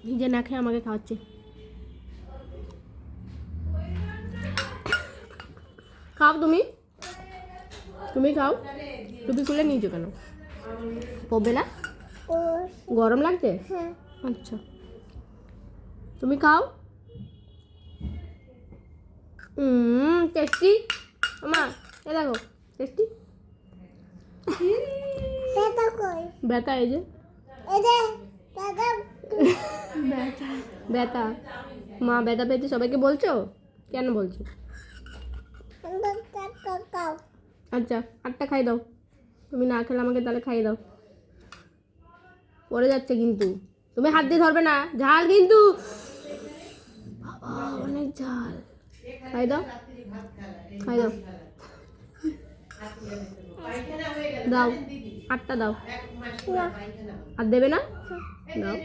নিজে না খেয়ে আমাকে খাওয়াচ্ছে। খাও তুমি, তুমি খাও। টুপি খুলে নিয়েছো কেন? পড়বে না? গরম লাগছে? আচ্ছা তুমি খাও। টেস্টি মা, এ দেখো টেস্টি। ব্যথা এই যে ব্যথা, মা ব্যথা পেয়েছে সবাইকে বলছো? কেন বলছো? আচ্ছা আটটা খাই দাও। তুমি না খেলে আমাকে তাহলে খাইয়ে দাও। পড়ে যাচ্ছে কিন্তু, তুমি হাত দিয়ে ধরবে না, ঝাল কিন্তু বাবা অনেক ঝাল। খাই দাও, খাই দাও, দাও আটটা দাও। আর দেবে না? দাও।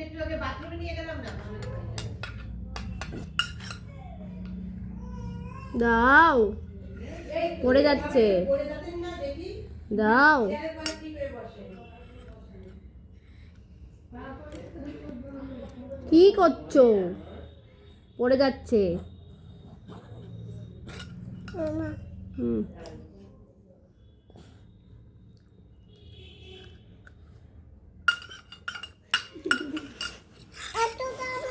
দাও, পড়ে যাচ্ছে, দাও। কি করছো? পড়ে যাচ্ছে।